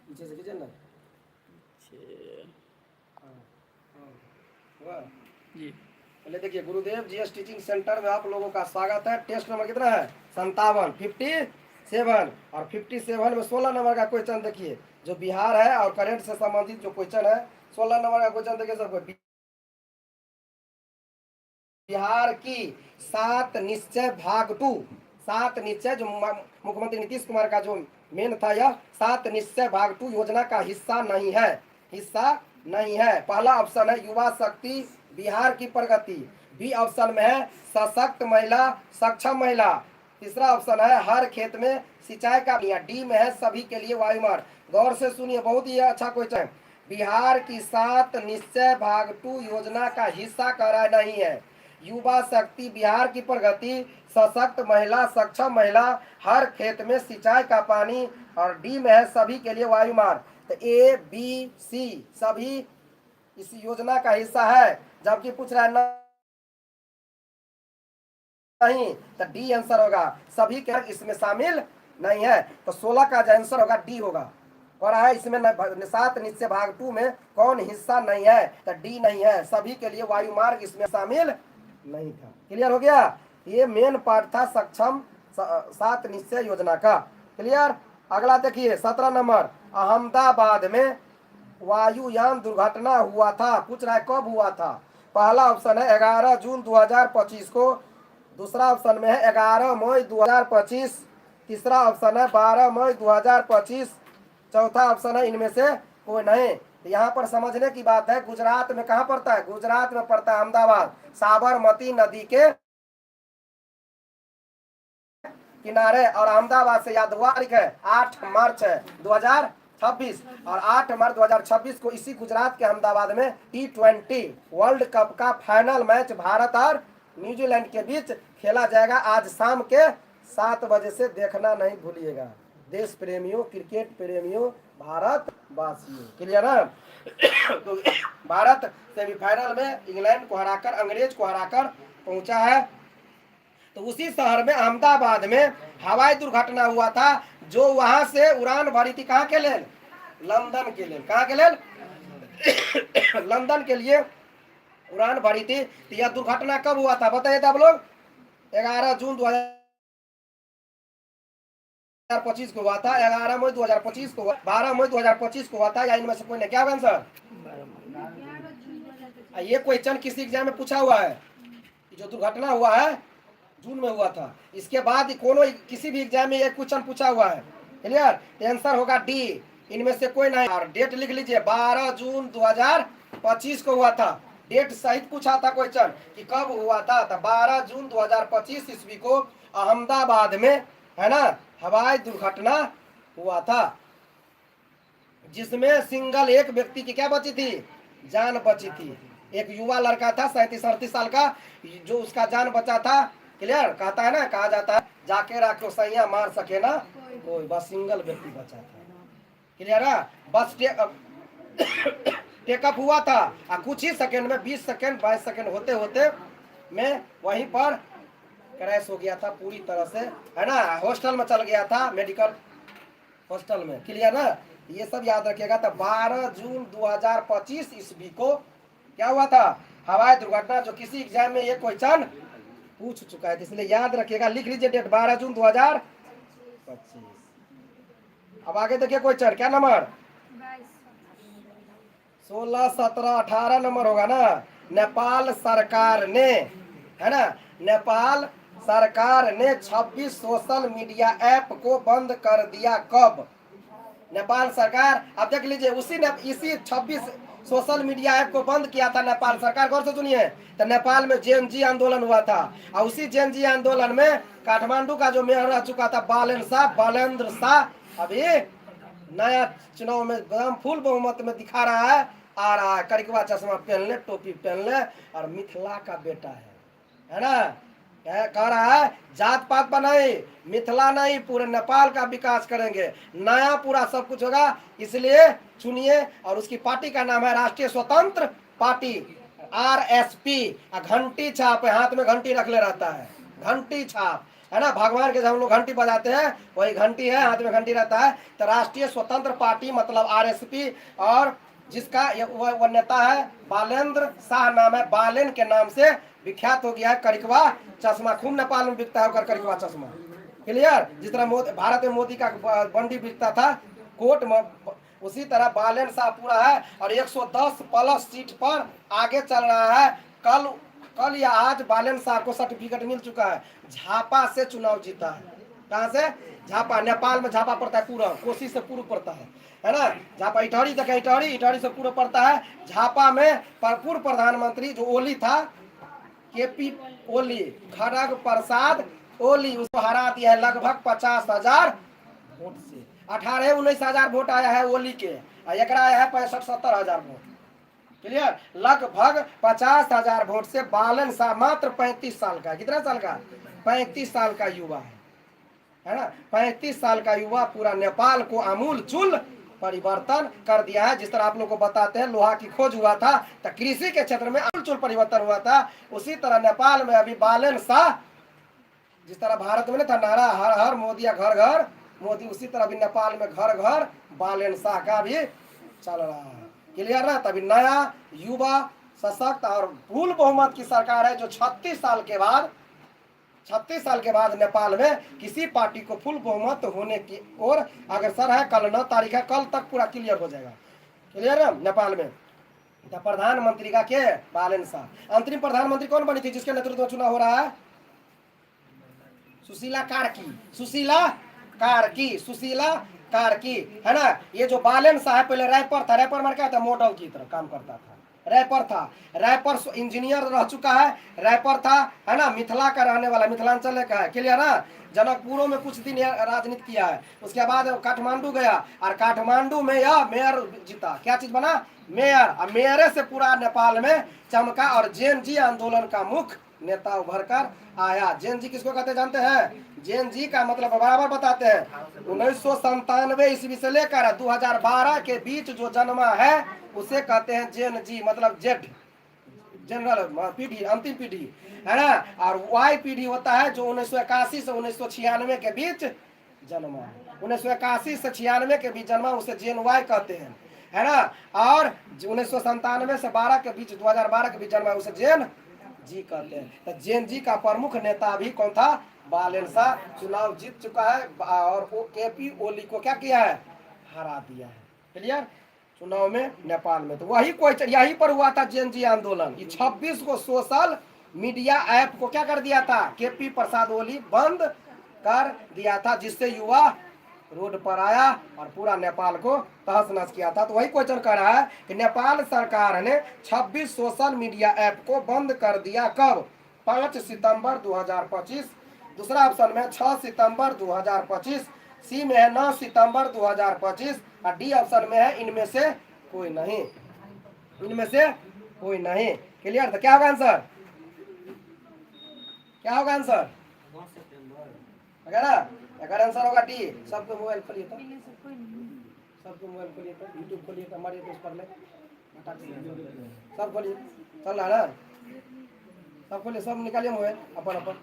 पीछे से कीजिए ना। हुआ जी। पहले देखिए, गुरुदेव जीएस टीचिंग सेंटर में आप लोगों का स्वागत है। टेस्ट नंबर कितना है? 57, 57। और 57 में 16 नंबर का क्वेश्चन देखिए, जो बिहार है और करंट से संबंधित जो क्वेश्चन है, 16 नंबर का क्वेश्चन देखिए सबको। बिहार की 7 निश्चय भाग 2, 7 निश्चय जो मुख्यमंत्री नीतीश कुमार का जो मेन था, यह 7 निश्चय भाग 2 योजना का हिस्सा नहीं है, हिस्सा नहीं है। पहला ऑप्शन है युवा शक्ति बिहार की प्रगति, बी ऑप्शन में है सशक्त महिला सक्षम महिला, तीसरा ऑप्शन है हर खेत में सिंचाई का, डी में है सभी के लिए वायुमार्ग। गौर से सुनिए, बहुत ही अच्छा क्वेश्चन है। बिहार की 7 निश्चय भाग 2 योजना का हिस्सा कह रहा नहीं है। युवा शक्ति बिहार की प्रगति, सशक्त महिला सक्षम महिला, हर खेत में सिंचाई का पानी, और डी में है सभी के लिए वायुमार्ग। तो ए बी सी सभी इस योजना का हिस्सा है, जबकि पूछ रहा है नहीं, तो डी आंसर होगा, सभी के इसमें शामिल नहीं है। तो 16 का जो आंसर होगा डी होगा। और है इसमें 7 निश्चय भाग 2 में कौन हिस्सा नहीं है? तो डी नहीं है, सभी के लिए वायुमार्ग इसमें शामिल नहीं था। क्लियर हो गया? ये मेन पार्ट था सक्षम 7 निश्चय योजना का। क्लियर? अगला देखिए 17 नंबर, अहमदाबाद में वायुयान दुर्घटना हुआ था। पूछ रहा है कब हुआ था? पहला ऑप्शन है 11 जून 2025 को, दूसरा ऑप्शन में है 11 मई 2025, तीसरा ऑप्शन है 12 मई 2025, चौथा ऑप्शन है इनमें से कोई नहीं। तो यहाँ पर समझने की बात है, गुजरात में कहाँ पड़ता है? गुजरात में पड़ता है अहमदाबाद, साबरमती नदी के किनारे। और अहमदाबाद से याद हुआ है 8 मार्च है 2026, और 8 मार्च 2026 को इसी गुजरात के अहमदाबाद में T20 वर्ल्ड कप का फाइनल मैच भारत और न्यूजीलैंड के बीच खेला जाएगा। आज शाम के 7 बजे से देखना नहीं भूलिएगा, देश प्रेमियों, क्रिकेट प्रेमियों, भारत वासियों। क्लियर है? तो भारत सेमीफाइनल में इंग्लैंड को हराकर, अंग्रेज को हराकर पहुंचा है। तो उसी शहर में अहमदाबाद में हवाई दुर्घटना हुआ था, जो वहां से उड़ान भरी थी कहाँ के लिए? लंदन के लिए। कहाँ के लिए? लंदन के लिए उड़ान भरी थी। तो यह दुर्घटना कब हुआ था बताइए तो आप लोग? 11 जून 2025 को हुआ था, 11 मई 2025 को, 12 मई 2025 को हुआ था, या इनमें से कोई नहीं? क्या आंसर? ये क्वेश्चन किसी एग्जाम में पूछा हुआ है, जो दुर्घटना हुआ है जून में हुआ था। इसके बाद कोनो किसी भी एग्जाम में ये क्वेश्चन पूछा हुआ है। क्लियर? आंसर होगा डी, इनमें से कोई नहीं। और डेट लिख लीजिए, 12 जून 2025 को हुआ था। डेट सहित पूछा था क्वेश्चन कि कब हुआ था, तो 12 जून 2025 ईस्वी को अहमदाबाद में, है ना, हवाई दुर्घटना हुआ था, जिसमें सिंगल एक व्यक्ति की क्या बची थी? जान बची थी। एक युवा लड़का था 37-38 साल का, जो उसका जान बचा था। क्लियर? कहता है ना, कहा जाता है जाके राखो सैया मार सके ना कोई, बस सिंगल व्यक्ति बचा था। क्लियर है? बस टेकअप हुआ था, और कुछ ही सेकंड में 20 सेकंड 22 सेकंड होते होते में वहीं पर क्रैश हो गया था पूरी तरह से, है ना। हॉस्टल में चल गया था, मेडिकल हॉस्टल में। क्लियर ना? ये सब याद रखिएगा। तो 12 जून 2025 ईस्वी को क्या हुआ था? हवाई दुर्घटना, जो किसी एग्जाम में ये क्वेश्चन पूछ चुका है, इसलिए याद रखिएगा। लिख लीजिए डेट, 12 जून 2025। अब आगे देखिए क्वेश्चन, क्या नंबर? 16, 17, 18 नंबर होगा ना। नेपाल सरकार ने, है ना, नेपाल सरकार ने 26 सोशल मीडिया ऐप को बंद कर दिया। कब? नेपाल सरकार, आप देख लीजिए, इसी 26 सोशल मीडिया ऐप को बंद किया था नेपाल सरकार। गौर से सुनिए, तो नेपाल में जेएनजी आंदोलन हुआ था, और उसी जेएनजी आंदोलन में काठमांडू का जो मेयर रह चुका था बालेंद्र शाह, अभी नया चुनाव में एकदम फुल बहुमत में दिखा रहा है, आ रहा है, करिकवा चश्मा पहन ले, टोपी पहन ले, और मिथिला का बेटा है ना। कह रहा है जात पात पर नहीं, मिथिला नहीं, पूरे नेपाल का विकास करेंगे, नया पूरा सब कुछ होगा। इसलिए चुनिए, और उसकी पार्टी का नाम है राष्ट्रीय स्वतंत्र पार्टी, RSP। घंटी छाप है, हाथ में घंटी रख ले रहता है, घंटी छाप। है ना, भगवान के जब हम लोग घंटी बजाते हैं वही घंटी है, हाथ में घंटी रहता है। तो राष्ट्रीय स्वतंत्र पार्टी मतलब आरएसपी, और जिसका वह नेता है बालेंद्र शाह नाम है, बालेन के नाम से विख्यात हो गया है करिकवा चश्मा, खूब नेपाल में बिकता है करिकवा चश्मा। क्लियर, जिस तरह भारत में मोदी का बंडी बिकता था कोट में, उसी तरह बालेन शाह पूरा है और 110 प्लस सीट पर आगे चल रहा है। कल या आज बालेन शाह को सर्टिफिकेट मिल चुका है, झापा से चुनाव जीता है। कहाँ से? झापा, नेपाल में झापा पड़ता है पूरा, कोसी से पूर्व पड़ता है ना। झापा इटहरी तक, इटहरी से पूर्व पड़ता है। झापा में पूर्व प्रधानमंत्री जो ओली था, केपी ओली, खड़ग प्रसाद ओली, उसको हरा दिया है लगभग 50,000 वोट से। 18-19 वोट आया है ओली के, एक आया है 65-70 वोट। क्लियर, लगभग 50,000 वोट से बालन शाह मात्र 35 साल का, कितना साल का? 35 साल का युवा है ना। 35 साल का युवा पूरा नेपाल को आमूल चूल परिवर्तन कर दिया है। जिस तरह आप लोग को बताते हैं लोहा की खोज हुआ था तो कृषि के क्षेत्र में आमूल चूल परिवर्तन हुआ था, उसी तरह नेपाल में अभी बालन शाह, जिस तरह भारत में था नारा हर हर मोदी या घर घर मोदी, उसी तरह अभी नेपाल में घर घर बालन शाह का भी चल रहा है। क्लियर ना? तभी नया युवा सशक्त और फुल बहुमत की सरकार है जो 36 साल के बाद नेपाल में किसी पार्टी को फुल बहुमत होने की ओर अग्रसर है। कल 9 तारीख है, कल तक पूरा क्लियर हो जाएगा। क्लियर है? नेपाल में तो प्रधानमंत्री का के बालन शाह। अंतरिम प्रधानमंत्री कौन बनी थी जिसके नेतृत्व में चुनाव हो रहा है? सुशीला कार्की है ना। ये जो बालन शाह पहले रैपर था, रैपर मार क्या था, मॉडल की तरह काम करता था, रैपर था, रैपर इंजीनियर रह चुका है, रैपर था है ना, मिथिला का रहने वाला, मिथिलांचल का है। क्लियर ना? जनकपुरों में कुछ दिन राजनीति किया है, उसके बाद काठमांडू गया और काठमांडू में यह मेयर जीता। क्या चीज बना? मेयर। और मेयर से पूरा नेपाल में चमका और जेन जी आंदोलन का मुख्य नेता उभर कर आया। जेन जी किसको कहते जानते हैं? जेन जी का मतलब बराबर बताते हैं, 1997 ईस्वी से लेकर 2012 के बीच जो जन्मा है उसे कहते हैं जेन जी, मतलब जेड, जनरल पीढ़ी, अंतिम पीढ़ी है ना। और वाई पीढ़ी होता है जो 1981 से 1996 के बीच जन्मा, 1981 से 96 के बीच जन्मा, उसे जेन वाई कहते हैं, है ना। और 1997 से 12 के बीच, 2012 के बीच जन्मा, उसे जेन जी कहते हैं। तो जेन जी का प्रमुख नेता अभी कौन था? बालन शाह। चुनाव जीत चुका है और वो केपी ओली को क्या किया है? हरा दिया है। क्लियर? चुनाव में नेपाल में तो यही पर हुआ था जेन जी आंदोलन। 26 को सोशल मीडिया ऐप को क्या कर दिया था? केपी प्रसाद ओली बंद कर दिया था, जिससे युवा रोड पर आया और पूरा नेपाल को तहस नहस किया था। तो वही क्वेश्चन कर रहा है कि नेपाल सरकार ने 26 सोशल मीडिया ऐप को बंद कर दिया कब? 5 सितंबर 2025। दूसरा ऑप्शन में 6 सितंबर 2025, सी में है 9 सितंबर 2025 और डी ऑप्शन में है इनमें से कोई नहीं, इनमें से कोई नहीं। क्लियर? तो क्या होगा आंसर? क्या होगा आंसर? अगर आंसर होगा डी। सबको मोबाइल खोलिए तो, सबको मोबाइल खोलिए तो, यूट्यूब खोलिए तो, हमारे दोस्त पर ले, सब खोलिए, चल रहा है ना, सब खोलिए, सब निकालिए मोबाइल अपन अपन,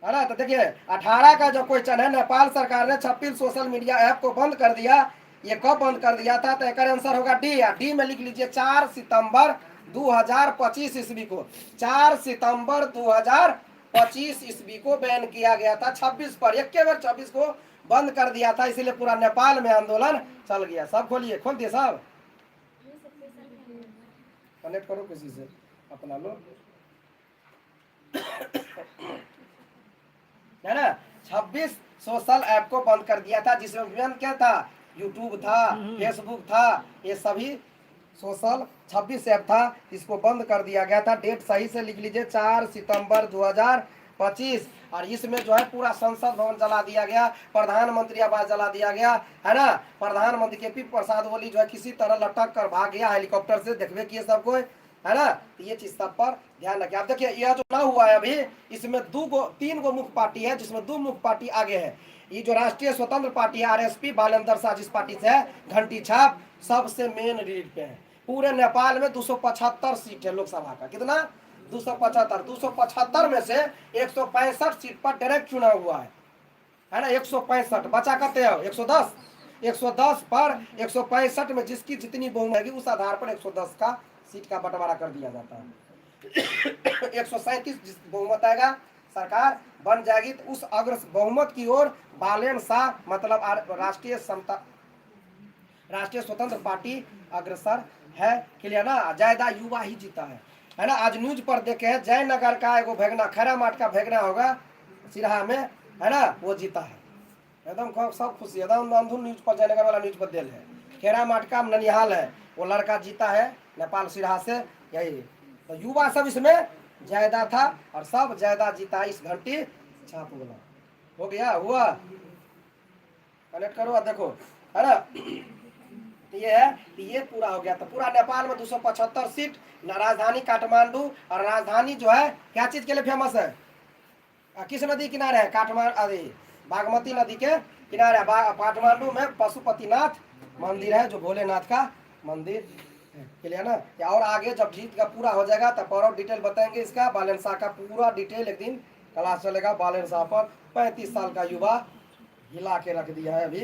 है ना। तो देखिए 18 का जो क्वेश्चन है, नेपाल सरकार ने 26 सोशल मीडिया ऐप को बंद कर दिया, ये कब बंद कर दिया था? तो एक आंसर होगा डी। डी में लिख लीजिए 4 सितंबर 2025 ईस्वी को, 4 सितंबर 2025 ईस्वी को बैन किया गया था। 26 पर एक के बार 26 को बंद कर दिया था, इसीलिए पूरा नेपाल में आंदोलन चल गया। सब खोलिए, खोल दिए सब, कनेक्ट करो किसी से अपना लो, है ना। 26 सोशल ऐप को बंद कर दिया था, जिसमें क्या था? यूट्यूब था, फेसबुक था, ये सभी सोशल 26 ऐप था, इसको बंद कर दिया गया था। डेट सही से लिख लीजिए 4 सितंबर 2025। और इसमें जो है पूरा संसद भवन जला दिया गया, प्रधानमंत्री आवास जला दिया गया, है ना। प्रधानमंत्री केपी प्रसाद ओली जो है किसी तरह लटक कर भाग गया हेलीकॉप्टर से, देखबे किए सबको, है ना। तो ये चीज सब पर ध्यान रखिए। आप देखिए यह जो ना हुआ है अभी, इसमें 3 गो मुख्य पार्टी है, जिसमें 2 मुख्य पार्टी आगे है। ये जो राष्ट्रीय स्वतंत्र पार्टी है आरएसपी, बालेंद्र शाह जिस पार्टी से है, घंटी छाप सबसे मेन रीड पे है। पूरे नेपाल में 275 सीट है लोकसभा का, कितना? 275 में से 165 सीट पर डायरेक्ट चुनाव हुआ है ना। 165 बचा करते हो 110, 110 पर 165 में जिसकी जितनी बहुमत है उस आधार पर 110 का सीट का बंटवारा कर दिया जाता है। 137 जिस बहुमत आएगा सरकार बन जाएगी तो उस अग्र बहुमत की ओर बालेन शाह मतलब राष्ट्रीय स्वतंत्र पार्टी अग्रसर है। क्लियर ना। ज्यादा युवा ही जीता है ना। आज न्यूज पर देखे जयनगर का एगो भेगना खैरा माट का भेगना होगा सिरहा में है ना, वो जीता है। एकदम सब खुशी एकदम अंधुन न्यूज पर जयनगर वाला न्यूज पर दिल है। खैरा माट का ननिहाल है, वो लड़का जीता है नेपाल सिरहा से। यही तो युवा सब इसमें ज्यादा था और सब ज्यादा जीता है। इस घंटी छाप बोला हो गया हुआ। कनेक्ट करो देखो है ना। ये है ये पूरा हो गया। तो पूरा नेपाल में 275 सीट न। राजधानी काठमांडू और राजधानी जो है क्या चीज के लिए फेमस है? किस नदी किनारे है? काठमांडू बागमती नदी के किनारे। काठमांडू में पशुपतिनाथ मंदिर है जो भोलेनाथ का मंदिर के लिए ना। और आगे जब जीत का पूरा हो जाएगा तब और डिटेल बताएंगे इसका। बालेन शाह का पूरा डिटेल एक दिन क्लास चलेगा। बालेन शाह पर 35 साल का युवा हिला के रख दिया है अभी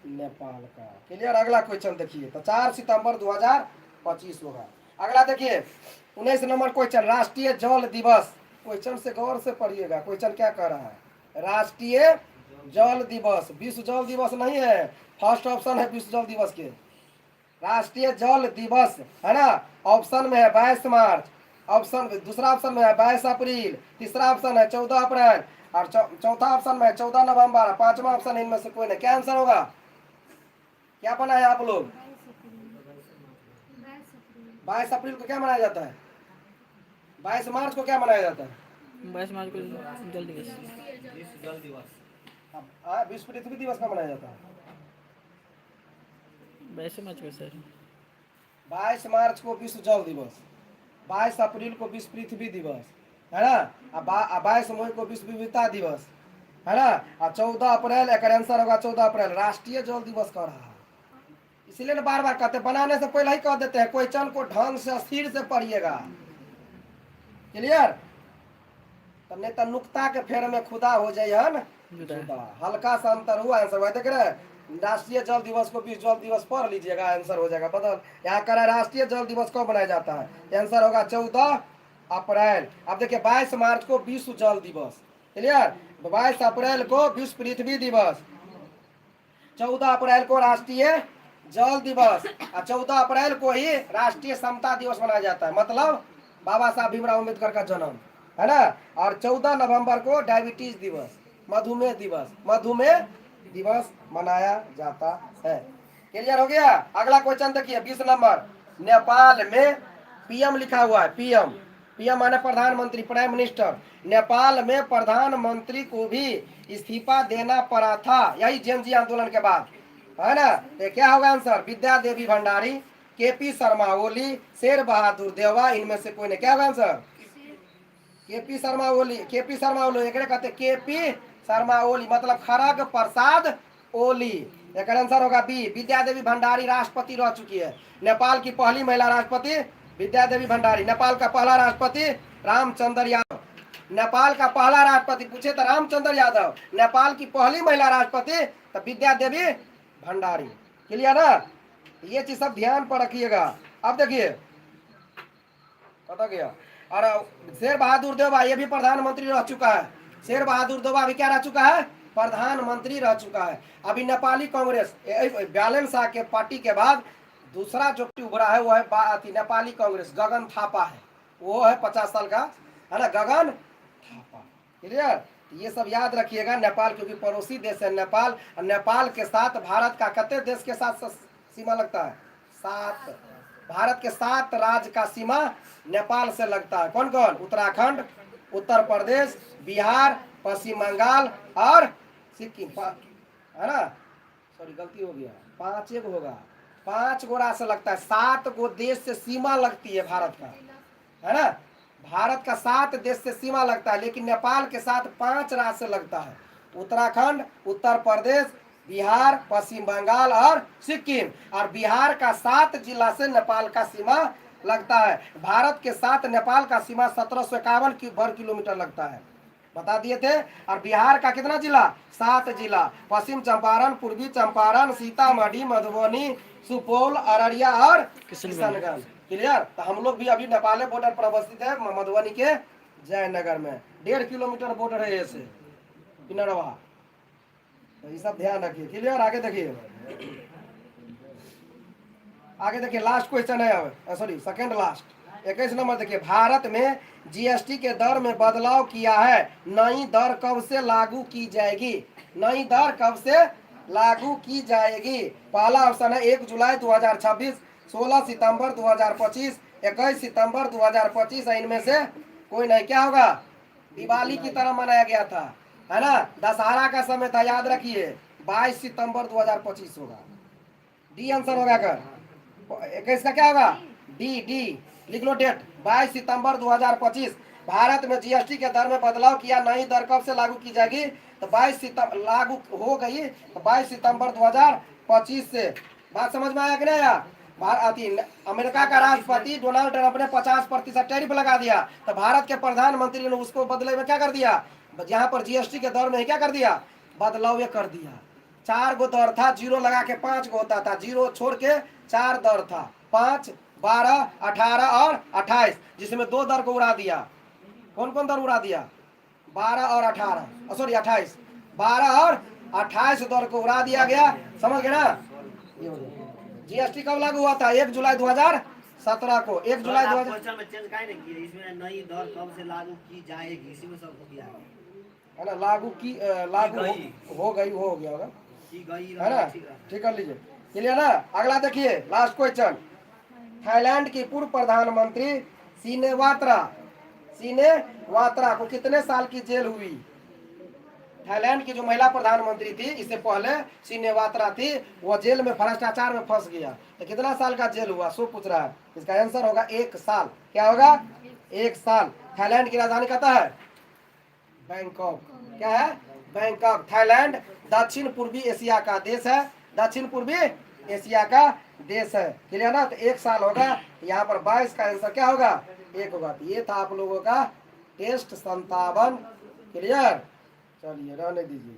नेपाल का। क्लियर। अगला क्वेश्चन देखिए तो 4 सितंबर 2025 होगा। अगला देखिए 19 नंबर क्वेश्चन, राष्ट्रीय जल दिवस। क्वेश्चन से गौर से पढ़िएगा, क्वेश्चन क्या कह रहा है। राष्ट्रीय जल दिवस, विश्व जल दिवस नहीं है। फर्स्ट ऑप्शन है विश्व जल दिवस के। राष्ट्रीय जल दिवस है ना। ऑप्शन में है 22 मार्च, ऑप्शन दूसरा ऑप्शन में है 22 अप्रैल, तीसरा ऑप्शन है 14 अप्रैल और चौथा ऑप्शन में है 14 नवंबर, पांचवा ऑप्शन इनमें से कोई नहीं। क्या आंसर होगा? क्या बना है आप लोग? 22 अप्रैल को क्या मनाया जाता है? 22 मार्च को क्या मनाया जाता है? 22 मार्च को जल दिवस। विश्व पृथ्वी दिवस का मनाया जाता है 22 मार्च को सर। 22 मार्च को विश्व जल दिवस, 22 अप्रैल को विश्व पृथ्वी दिवस है ना। 22 मई को विश्व विविधता दिवस है ना। और 14 अप्रैल एक आंसर होगा 14 अप्रैल राष्ट्रीय जल दिवस कर रहा है। इसलिए ना बार बार कहते बनाने से पहले ही कह देते हैं क्वेश्चन को ढंग से स्थिर से पढ़िएगा। क्लियर। तब नहीं तो नुक्ता के फेर में खुदा हो जाए ना। हल्का सा अंतर हुआ आंसर हुआ। देख रहे राष्ट्रीय जल दिवस को विश्व जल दिवस पढ़ लीजिएगा, आंसर हो जाएगा बदल। यहाँ करा राष्ट्रीय जल दिवस कब मनाया जाता है? आंसर होगा 14 अप्रैल। अब देखिए 22 मार्च को विश्व जल दिवस। क्लियर। 22 अप्रैल को विश्व पृथ्वी दिवस, 14 अप्रैल को राष्ट्रीय जल दिवस और 14 अप्रैल को ही राष्ट्रीय समता दिवस मनाया जाता है। मतलब बाबा साहब भीमराव अम्बेडकर का जन्म है ना। और 14 नवंबर को डायबिटीज दिवस, मधुमेह दिवस मनाया जाता है। क्लियर हो गया। अगला क्वेश्चन देखिए 20 नंबर। नेपाल में पीएम लिखा हुआ है। पीएम माने प्रधानमंत्री, प्राइम मिनिस्टर। नेपाल में प्रधानमंत्री को भी इस्तीफा देना पड़ा था यही जेनजी आंदोलन के बाद है ना। तो क्या होगा आंसर? विद्या देवी भंडारी, केपी शर्मा ओली, शेर बहादुर देवा, इनमें से कोई नहीं। क्या होगा answer? KP Sharma Oli. KP Sharma Oli एक कहते केपी शर्मा ओली मतलब खड़ग प्रसाद ओली। एक आंसर होगा बी, विद्या देवी भंडारी राष्ट्रपति रह चुकी है। नेपाल की पहली महिला राष्ट्रपति विद्या देवी भंडारी। नेपाल का पहला राष्ट्रपति रामचंद्र यादव। नेपाल का पहला राष्ट्रपति पूछे तो रामचंद्र यादव। नेपाल की पहली महिला राष्ट्रपति तो विद्या देवी भंडारी। क्लियर ना। ये चीज सब ध्यान पर रखिएगा। अब देखिए पता गया। और शेर बहादुर देवा ये भी प्रधानमंत्री रह चुका है। शेर बहादुर देवा अभी क्या रह चुका है? प्रधानमंत्री रह चुका है। अभी नेपाली कांग्रेस बालेन शाह के पार्टी के बाद दूसरा जो उभरा है वो है नेपाली कांग्रेस। गगन थापा है, वो है 50 साल का है ना, गगन थापा। क्लियर। ये सब याद रखिएगा। नेपाल क्योंकि पड़ोसी देश है नेपाल, और नेपाल के साथ भारत का कितने देश के साथ सीमा लगता है? 7। भारत के 7 राज्य का सीमा नेपाल से लगता है। कौन कौन? उत्तराखंड, उत्तर प्रदेश, बिहार, पश्चिम बंगाल और सिक्किम है ना। सॉरी गलती हो गया, 5 होगा। 5 गो राज्य से लगता है। 7 गो देश से सीमा लगती है भारत का है ना। भारत का 7 देश से सीमा लगता है, लेकिन नेपाल के साथ 5 राज्य से लगता है। उत्तराखंड, उत्तर प्रदेश, बिहार, पश्चिम बंगाल और सिक्किम। और बिहार का 7 जिला से नेपाल का सीमा लगता है। भारत के साथ नेपाल का सीमा 1751 वर्ग किलोमीटर लगता है, बता दिए थे। और बिहार का कितना जिला? 7 जिला, पश्चिम चंपारण, पूर्वी चंपारण, सीतामढ़ी, मधुबनी, सुपौल, अररिया और किशनगंज। क्लियर। तो हम लोग भी अभी नेपाल बॉर्डर पर अवस्थित है, मधुबनी के जयनगर में। 1.5 किलोमीटर बॉर्डर है ऐसे किनरवा, तो ये सब ध्यान रखिए। क्लियर। आगे देखिए, आगे देखिए, लास्ट क्वेश्चन है अब, सॉरी सेकंड लास्ट, 21 नंबर देखिए। भारत में जीएसटी के दर में बदलाव किया है, नई दर कब से लागू की जाएगी? नई दर कब से लागू की जाएगी? पहला ऑप्शन है 1 जुलाई 2026, 16 सितंबर 2025, 21 सितंबर 2025। इनमें से कोई नहीं। क्या होगा? दिवाली की तरह मनाया गया था, है ना, दशहरा का समय था, याद रखिए 22 सितंबर 2025 होगा। डी आंसर होगा। कर 21 का क्या होगा? डी डी लिख लो डेट, 22 सितंबर 2025। भारत में जीएसटी के दर में बदलाव किया, नई दर कब से लागू की जाएगी? तो 22 सितंबर लागू हो गई, तो 22 सितंबर 2025 से। बात समझ में आया कि नहीं आया? अमेरिका का राष्ट्रपति डोनाल्ड ट्रंप ने 50% टैरिफ लगा दिया, तो भारत के प्रधानमंत्री ने उसको बदले में क्या कर दिया? जहां पर जीएसटी के दर में क्या कर दिया? बदलाव ये कर दिया। 4 गो दर था, 0 लगा के 5 गो होता था, 0 छोड़ के 4 दर था, 5, 12, 18 और 28, जिसमें 2 दर को उड़ा दिया। कौन कौन दर उड़ा दिया? 12 और 18, सॉरी 28, 12 और 28 दर को उड़ा दिया गया। समझ गए ना? जीएसटी कब लागू हुआ था? 1 जुलाई 2017 को। 1 जुलाई 2000 में चेंज काहे नहीं किए? इसमें नई दर कब से लागू की जाएगी, इसी में सब किया है ना, लागू हो गई, हो गया होगा, है ना। ठीक कर लीजिए। क्लियर ना? अगला देखिए, लास्ट क्वेश्चन। थाईलैंड की पूर्व प्रधानमंत्री सिनेवात्रा को कितने साल की जेल हुई? थाईलैंड की जो महिला प्रधानमंत्री थी, इससे पहले सिनेवात्रा थी, वो जेल में भ्रष्टाचार में फंस गया, तो कितना साल का जेल हुआ? सो पूछ रहा है। इसका आंसर होगा 1 साल। क्या होगा? 1 साल। थाईलैंड की राजधानी कहता है बैंकॉक। क्या है? बैंकॉक। थाईलैंड दक्षिण पूर्वी एशिया का देश है, दक्षिण पूर्वी एशिया का देश है। क्लियर ना? तो 1 साल होगा। यहाँ पर 22 का आंसर क्या होगा? 1 होगा। तो ये था आप लोगों का टेस्ट 57। क्लियर। चलिए रहने दीजिए।